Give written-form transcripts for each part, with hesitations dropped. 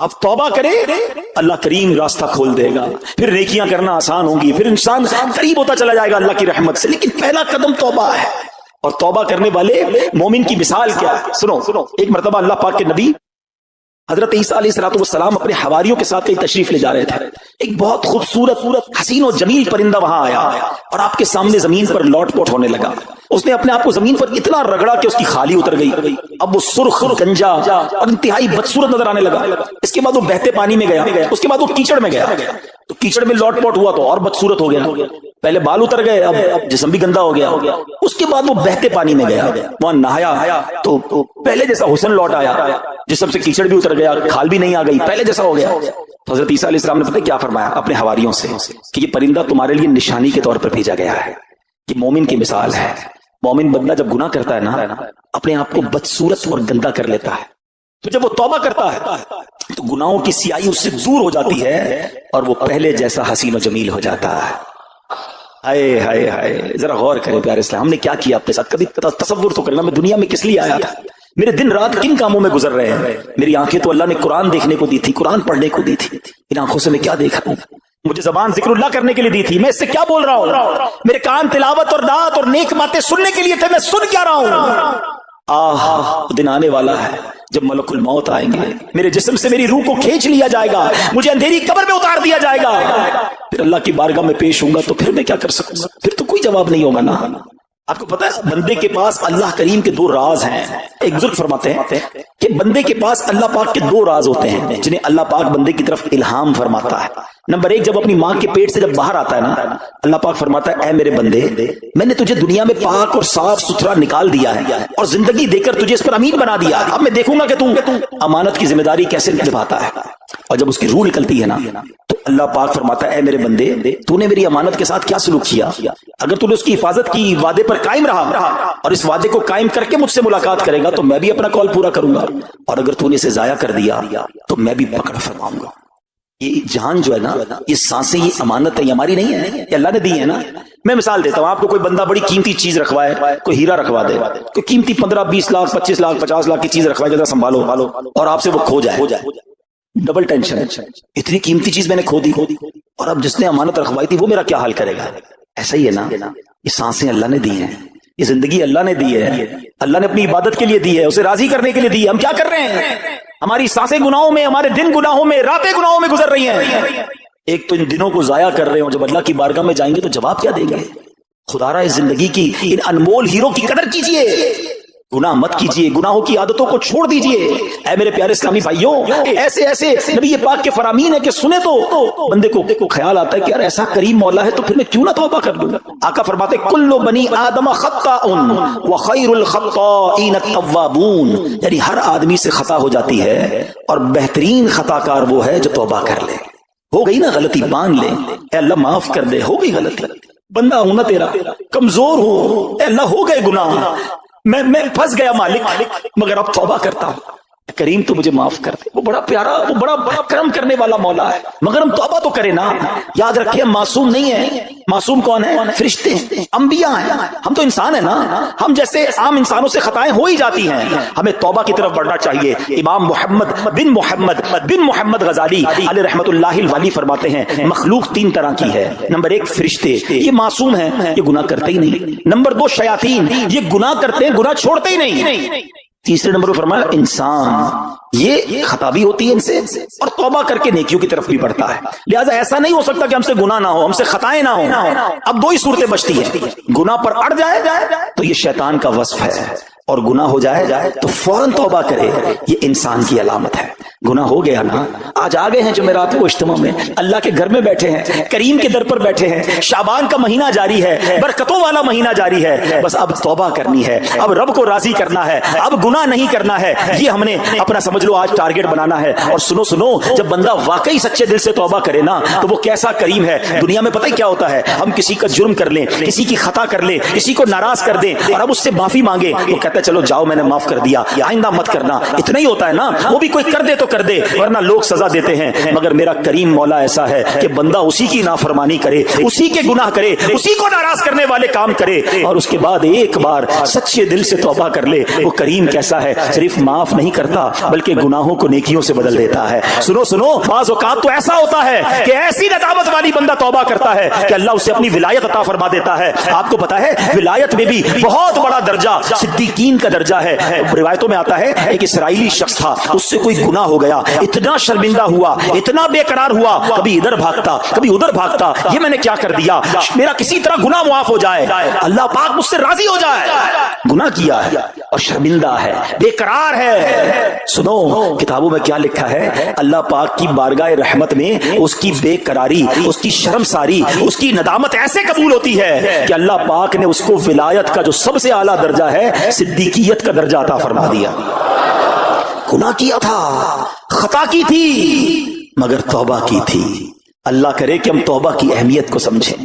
اب توبہ کرے اللہ کریم راستہ کھول دے گا، پھر نیکیاں کرنا آسان ہوں گی، پھر انسان قریب ہوتا چلا جائے گا اللہ کی رحمت سے. لیکن پہلا قدم توبہ ہے. اور توبہ کرنے والے مومن کی مثال کیا ہے؟ سنو. ایک مرتبہ اللہ پاک کے نبی حضرت عیسیٰ علیہ السلام اپنے حواریوں کے ساتھ کہیں تشریف لے جا رہے تھے. ایک بہت خوبصورت حسین و جمیل پرندہ وہاں آیا اور آپ کے سامنے زمین پر لوٹ پوٹ ہونے لگا. اس نے اپنے آپ کو زمین پر اتنا رگڑا کہ اس کی خالی اتر گئی. اب وہ سرخ گنجا اور انتہائی بدصورت نظر آنے لگا. اس کے بعد وہ بہتے پانی میں گیا، اس کے بعد وہ کیچڑ میں گیا. تو کیچڑ میں لوٹ پوٹ ہوا تو اور بدصورت ہو گیا. پہلے بال اتر گئے، اب جسم بھی گندا ہو گیا. اس کے بعد وہ بہتے پانی میں گیا، وہاں نہایا تو پہلے جیسا حسن لوٹ آیا، جسم سے کیچڑ بھی اتر گیا، کھال بھی نہیں آ گئی، پہلے جیسا ہو گیا. تو حضرت عیسیٰ علیہ السلام نے پتہ کیا فرمایا اپنے حواریوں سے کہ یہ پرندہ تمہارے لیے نشانی کے طور پر بھیجا گیا ہے. یہ مومن کی مثال ہے. مومن بندہ جب گناہ کرتا ہے نا، اپنے آپ کو بدصورت اور گندا کر لیتا ہے. تو جب وہ توبہ کرتا ہے تو گناہوں کی سیاہی اس سے دور ہو جاتی ہے اور وہ پہلے جیسا حسین و جمیل ہو جاتا ہے. ہائے ہائے ہائے، ذرا غور کریں پیارے اسلام، ہم نے کیا کیا اپنے ساتھ؟ کبھی تصور تو کرنا، میں دنیا میں کس لیے آیا تھا؟ میرے دن رات کن کاموں میں گزر رہے ہیں؟ میری آنکھیں تو اللہ نے قرآن دیکھنے کو دی تھی، قرآن پڑھنے کو دی تھی. ان آنکھوں سے میں کیا دیکھ رہا ہوں؟ مجھے زبان ذکر اللہ کرنے کے لیے دی تھی، میں اس سے کیا بول رہا ہوں؟ میرے کان تلاوت اور دعات اور نیک باتیں سننے کے لیے تھے، میں سن کیا رہا ہوں؟ دن آنے والا ہے جب ملک الموت آئیں گے، میرے جسم سے میری روح کو کھینچ لیا جائے گا، مجھے اندھیری قبر میں اتار دیا جائے گا، پھر اللہ کی بارگاہ میں پیش ہوں گا. تو پھر میں کیا کر سکوں گا؟ پھر تو کوئی جواب نہیں ہوگا نا. آپ کو پتا ہے بندے کے پاس اللہ کریم کے 2 راز ہیں. ایک بزرگ فرماتے ہیں کہ بندے کے پاس اللہ پاک کے 2 راز ہوتے ہیں جنہیں اللہ پاک بندے کی طرف الہام فرماتا ہے. نمبر 1، جب اپنی ماں کے پیٹ سے جب باہر آتا ہے نا، اللہ پاک فرماتا ہے اے میرے بندے، میں نے تجھے دنیا میں پاک اور صاف ستھرا نکال دیا ہے اور زندگی دے کر تجھے اس پر امین بنا دیا. اب میں دیکھوں گا کہ تو امانت کی ذمہ داری کیسے نبھاتا ہے. اور جب اس کی روح نکلتی ہے نا تو اللہ پاک فرماتا ہے اے میرے بندے، تو نے میری امانت کے ساتھ کیا سلوک کیا؟ اگر تو نے اس کی حفاظت کی، وعدے پر قائم رہا اور اس وعدے کو قائم کر کے مجھ سے ملاقات کرے گا تو میں بھی اپنا کال پورا کروں گا. اور اگر تو نے اسے ضائع کر دیا تو میں بھی پکڑ فرماؤں گا. یہ جان جو ہے نا، یہ سانسیں، یہ امانت ہے، یہ ہماری نہیں ہے، یہ اللہ نے دی ہے نا. میں مثال دیتا ہوں آپ کو. کوئی بندہ بڑی قیمتی چیز رکھوائے، کوئی ہیرا رکھوا دے، کوئی قیمتی 15-20 لاکھ 25 لاکھ 50 لاکھ کی چیز رکھوائے، جیسا سنبھالو، اور آپ سے وہ کھو جائے، ڈبل ٹینشن. اتنی قیمتی چیز میں نے کھو دی، اور اب جس نے امانت رکھوائی تھی وہ میرا کیا حال کرے گا؟ ایسا ہی ہے نا. یہ سانسیں اللہ نے دی ہیں، یہ زندگی اللہ نے دی ہے، اللہ نے اپنی عبادت کے لیے دی ہے، اسے راضی کرنے کے لیے دی ہے. ہم کیا کر رہے ہیں؟ ہماری سانسیں گناہوں میں، ہمارے دن گناہوں میں، راتیں گناہوں میں گزر رہی ہیں. ایک تو ان دنوں کو ضائع کر رہے ہوں، جب اللہ کی بارگاہ میں جائیں گے تو جواب کیا دیں گے؟ خدا را اس زندگی کی ان انمول ہیرو کی قدر کیجئے، گناہ مت کیجئے، گناہوں کی عادتوں کو چھوڑ دیجئے. اے میرے پیارے اسلامی بھائیوں، ایسے ایسے نبی پاک کے فرامین ہے کہ سنے تو بندے کو خیال آتا ہے کہ یار ایسا کریم مولا ہے تو پھر میں کیوں نہ توبہ کر لوں. آقا فرماتے کل بنی آدم خطاء وخیر الخطائین التوابون، یعنی ہر آدمی سے خطا ہو جاتی ہے اور بہترین خطا کار وہ ہے جو توبہ کر لے. ہو گئی نا غلطی، مان لے اے اللہ معاف کر دے، ہو گئی غلطی، بندہ ہوں نا تیرا، کمزور ہوں، اے اللہ ہو گئے گناہ، میں پھنس گیا مالک، مگر اب توبہ کرتا ہوں، کریم تو مجھے معاف کر دے. وہ بڑا پیارا، وہ بڑا کرم کرنے والا مولا ہے. مگر ہم توبہ تو کریں نا. یاد رکھیں ہم معصوم نہیں ہیں. معصوم کون ہے؟ فرشتے ہیں، انبیاء ہیں. ہم تو انسان ہیں نا. ہم جیسے عام انسانوں سے خطائیں ہو ہی جاتی ہیں. ہمیں توبہ کی طرف بڑھنا چاہیے. امام محمد بن غزالی علیہ رحمت اللہ الوالی فرماتے ہیں مخلوق 3 طرح کی ہے. نمبر 1 فرشتے، یہ معصوم ہیں، یہ گناہ کرتے ہی نہیں. نمبر 2 شیاطین، یہ گناہ کرتے ہیں، گناہ چھوڑتے ہی نہیں. تیسرے نمبر پر فرمایا انسان، یہ خطا بھی ہوتی ہے ان سے اور توبہ کر کے نیکیوں کی طرف بھی بڑھتا ہے. لہٰذا ایسا نہیں ہو سکتا کہ ہم سے گناہ نہ ہو، ہم سے خطائیں نہ ہوں. اب 2 ہی صورتیں بچتی ہیں. گناہ پر اڑ جائے تو یہ شیطان کا وصف ہے، اور گناہ ہو جائے تو فوراً توبہ کرے، یہ انسان کی علامت ہے. گناہ ہو گیا نا، آج آ گئے ہیں جمعرات کو اجتماع میں، اللہ کے گھر میں بیٹھے ہیں، کریم کے در پر بیٹھے ہیں، شعبان کا مہینہ جاری ہے، برکتوں والا مہینہ جاری ہے. بس اب توبہ کرنی ہے، اب رب کو راضی کرنا ہے، اب گناہ نہیں کرنا ہے. یہ ہم نے اپنا سمجھ لو آج ٹارگٹ بنانا ہے. اور سنو، جب بندہ واقعی سچے دل سے توبہ کرے نا تو وہ کیسا کریم ہے. دنیا میں پتہ ہی کیا ہوتا ہے، ہم کسی کا جرم کر لیں، کسی کی خطا کر لیں، کسی کو ناراض کر دیں اور اب اس سے معافی مانگے، وہ کہتا ہے چلو جاؤ میں نے معاف کر دیا، آئندہ مت کرنا. اتنا ہی ہوتا ہے نا. وہ بھی کوئی کر دے تو کر دے ورنہ لوگ سزا دیتے ہیں، مگر میرا کریم مولا ایسا ہے کہ بندہ اسی کی نافرمانی کرے، اسی کے گناہ کرے، اسی کو ناراض کرنے والے کام کرے اور اس کے بعد ایک بار سچے دل سے توبہ کر لے۔ وہ کریم کیسا ہے، صرف معاف نہیں کرتا بلکہ گناہوں کو نیکیوں سے بدل دیتا ہے۔ سنو سنو، بعض اوقات تو ایسا ہوتا ہے کہ ایسی ندامت والی بندہ توبہ کرتا ہے کہ اللہ اسے اپنی ولایت عطا فرما دیتا ہے۔ آپ کو پتا ہے ولایت میں بھی بہت بڑا درجہ صدیقین کا درجہ ہے۔ روایتوں میں آتا ہے ایک اسرائیلی شخص تھا، اس سے کوئی گناہ ہو گیا، اتنا شرمندہ ہوا، اتنا بے قرار ہوا، کبھی ادھر بھاگتا کبھی ادھر بھاگتا، یہ میں نے کیا کر دیا، میرا کسی طرح گناہ معاف ہو جائے، اللہ پاک مجھ سے راضی ہو جائے۔ گناہ کیا ہے اور شرمندہ ہے، بے قرار ہے۔ سنو کتابوں میں کیا لکھا ہے، اللہ پاک کی بارگاہ رحمت میں اس کی بے قراری، اس کی شرمساری، اس کی ندامت ایسے قبول ہوتی ہے کہ اللہ پاک نے اس کو ولایت کا جو سب سے اعلیٰ درجہ ہے صدیقیت کا درجہ عطا فرما دیا۔ گناہ کیا تھا، خطا کی تھی، مگر توبہ کی تھی۔ اللہ کرے کہ ہم توبہ کی اہمیت کو سمجھیں۔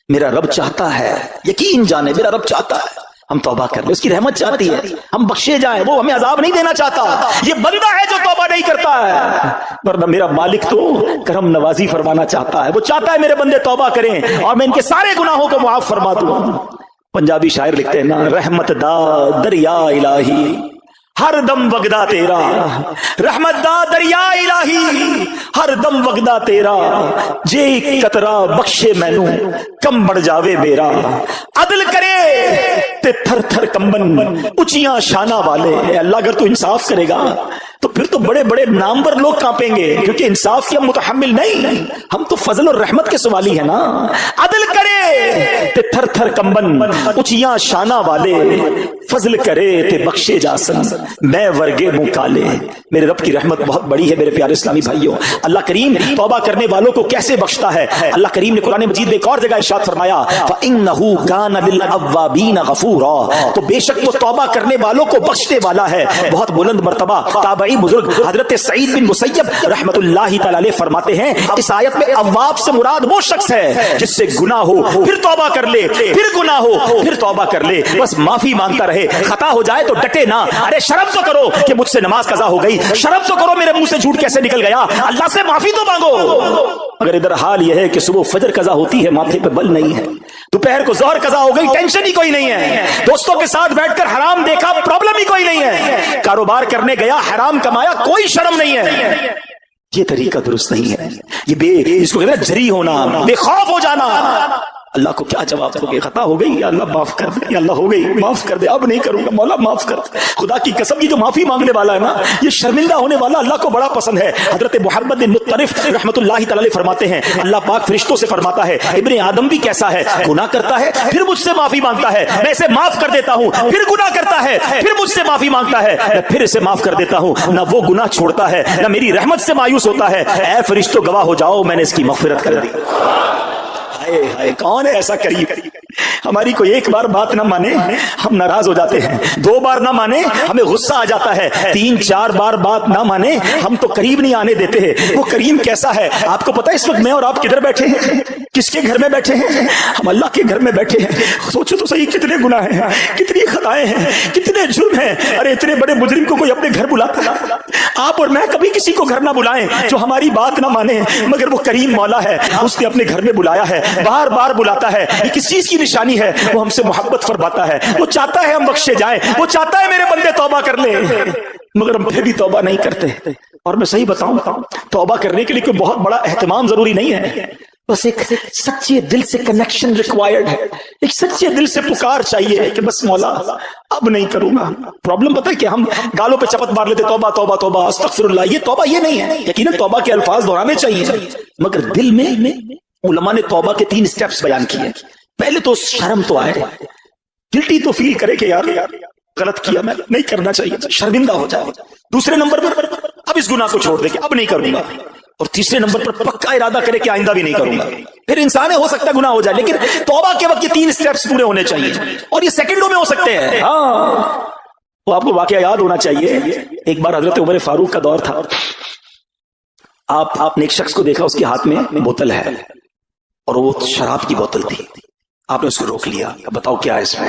میرا رب چاہتا ہے، یقین جانے میرا رب چاہتا ہے ہم توبہ کر لیں، اس کی رحمت چاہتی ہے ہم بخشے جائیں، وہ ہمیں عذاب نہیں دینا چاہتا۔ یہ بندہ ہے جو توبہ نہیں کرتا ہے، ورنہ میرا مالک تو کرم نوازی فرمانا چاہتا ہے، وہ چاہتا ہے میرے بندے توبہ کریں اور میں ان کے سارے گناہوں کو معاف فرما دوں۔ پنجابی شاعر لکھتے ہیں نا، رحمت دا دریا الہی ہر دم وگدا تیرا، رحمت دا دریا الہی ہر دم وگدا تیرا، جے قطرہ بخشے مینوں کم بڑھ جاوے میرا، عدل کرے تے تھر تھر کمبن اونچیاں شانہ والے۔ اے اللہ اگر تو انصاف کرے گا تو پھر تو بڑے بڑے نامور لوگ کانپیں گے، کیونکہ انصاف کے ہم متحمل نہیں، ہم تو فضل اور رحمت کے سوالی ہیں نا۔ عدل کرے تے تھر تھر کمبن اونچیاں شانہ والے، فضل کرے تے بخشے جاسن میں ورگے منہ کالے۔ میرے رب کی رحمت بہت بڑی ہے میرے پیارے اسلامی بھائیوں۔ اللہ کریم توبہ کرنے والوں کو کیسے بخشتا ہے، اللہ کریم نے قرآن مجید میں ایک اور جگہ ارشاد فرمایا، فَإِنَّهُ كَانَ لِلْأَوَّابِينَ غَفُورًا، تو بے شک وہ توبہ کرنے والوں کو بخشنے والا ہے۔ بہت بلند مرتبہ تابعی بزرگ حضرت سعید بن مسیب رحمت اللہ تعالی علیہ فرماتے ہیں، اس آیت میں اواب سے مراد وہ شخص ہے جس سے گناہ ہو پھر توبہ کر لے، پھر گناہ ہو پھر توبہ کر لے، بس معافی مانگتا رہے، خطا ہو جائے تو ڈٹے نہ، ارے شرم تو کرو کہ مجھ سے نماز قضا ہو گئی، شرم تو کرو میرے منہ سے جھوٹ کیسے نکل گیا، اللہ سے معافی تو مانگو۔ مگر ادھر حال یہ ہے کہ صبح فجر قضا ہوتی ہے، ماتھے پہ بل نہیں ہے، دوپہر کو ظہر قضا ہو گئی، ٹینشن ہی کوئی نہیں ہے، دوستوں کے ساتھ بیٹھ کر حرام دیکھا، پرابلم ہی کوئی نہیں ہے، کاروبار کرنے گیا حرام کمایا، کوئی شرم نہیں ہے۔ یہ طریقہ درست نہیں ہے، یہ اس کو کہتے ہیں جری ہونا، بے خوف ہو جانا۔ اللہ کو کیا جواب دو گے، خطا ہو گئی یا اللہ معاف کر دے، یا اللہ ہو گئی معاف کر دے، اب نہیں کروں گا مولا معاف کر دے۔ خدا کی قسم یہ جو معافی مانگنے والا ہے نا، یہ شرمندہ ہونے والا اللہ کو بڑا پسند ہے۔ حضرت محمد بن مطرف رحمت اللہ تعالی علیہ فرماتے ہیں، اللہ پاک فرشتوں سے فرماتا ہے، ابن آدم بھی کیسا ہے، گناہ کرتا ہے پھر مجھ سے معافی مانگتا ہے، میں اسے معاف کر دیتا ہوں، پھر گناہ کرتا ہے پھر مجھ سے معافی مانگتا ہے، میں پھر اسے معاف کر دیتا ہوں، نہ وہ گناہ چھوڑتا ہے نہ میری رحمت سے مایوس ہوتا ہے۔ اے فرشتوں گواہ ہو جاؤ میں نے اس کی مغفرت کر دی۔ کون ہے ایسا قریب، ہماری کوئی ایک بار بات نہ مانے ہم ناراض ہو جاتے ہیں، دو بار نہ مانے ہمیں غصہ آ جاتا ہے، تین چار بار بات نہ مانے ہم تو قریب نہیں آنے دیتے ہیں۔ وہ کریم کیسا ہے آپ کو پتا ہے؟ اس وقت میں اور آپ کدھر بیٹھے ہیں، کس کے گھر میں بیٹھے ہیں؟ ہم اللہ کے گھر میں بیٹھے ہیں۔ سوچو تو صحیح کتنے گناہ ہیں، کتنی خطائیں ہیں، کتنے جرم ہیں۔ ارے اتنے بڑے مجرم کو کوئی اپنے گھر بلاتا ہے؟ آپ اور میں کبھی کسی کو گھر نہ بلائیں جو ہماری بات نہ مانے، مگر وہ کریم مولا ہے، اس نے اپنے گھر میں بلایا ہے، بار بار بلاتا ہے۔ یہ کس چیز کی نشانی ہے؟ وہ ہم سے محبت فرماتا ہے، وہ چاہتا ہے ہم بخشے جائیں، وہ چاہتا ہے میرے بندے توبہ کر لیں، مگر ہم پھر بھی توبہ نہیں کرتے۔ اور میں صحیح بتاؤں، توبہ کرنے کے لیے کوئی بہت بڑا اہتمام ضروری نہیں ہے، بس ایک سچے دل سے کنیکشن ریکوائرڈ ہے، ایک سچے دل سے پکار چاہیے کہ بس مولا اب نہیں کروں گا۔ پرابلم پتہ ہے کہ ہم گالوں پہ چپت مار لیتے، توبہ توبہ توبہ استغفر اللہ، یہ توبہ یہ نہیں ہے۔ یقیناً توبہ کے الفاظ دہرانے چاہیے، مگر دل میں علماء نے توبہ کے 3 سٹیپس بیان کیے۔ پہلے تو شرم تو آئے، گلٹی تو فیل کرے کہ یار غلط کیا، میں نہیں کرنا چاہیے، شرمندہ ہو جائے۔ دوسرے نمبر پر اب اس گناہ کو چھوڑ دے کہ اب نہیں کروں گا، اور تیسرے نمبر پر پکا ارادہ کرے کہ آئندہ بھی نہیں کروں گا۔ پھر انسان ہو سکتا ہے گناہ ہو جائے، لیکن توبہ کے وقت یہ 3 سٹیپس پورے ہونے چاہیے، اور یہ سیکنڈوں میں ہو سکتے ہیں۔ ہاں وہ آپ کو واقعہ یاد ہونا چاہیے۔ ایک بار حضرت عمر فاروق کا دور تھا، آپ نے ایک شخص کو دیکھا، اس کے ہاتھ میں بوتل ہے اور وہ شراب کی بوتل تھی، آپ نے اس کو روک لیا، بتاؤ کیا ہے اس میں؟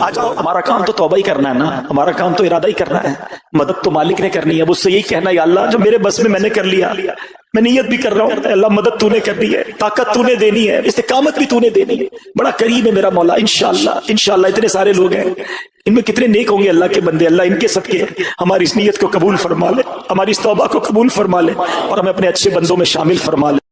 آ جاؤ, ہمارا کام تو توبہ ہی کرنا ہے نا, ہمارا کام تو ارادہ ہی کرنا ہے. مدد تو مالک نے کرنی ہے, اب اس سے یہی کہنا ہے یا اللہ جو میرے بس میں نے کر لیا, میں نیت بھی کر رہا ہوں, اللہ مدد تو نے کرنی ہے, طاقت تو نے دینی ہے, استقامت بھی تو نے دینی ہے. بڑا قریب ہے میرا مولا, انشاءاللہ انشاءاللہ. اتنے سارے لوگ ہیں, ان میں کتنے نیک ہوں گے اللہ کے بندے. اللہ ان کے صدقے ہماری اس نیت کو قبول فرما لے, ہماری اس توبہ کو قبول فرما لے, اور ہمیں اپنے اچھے بندوں میں شامل فرما لے.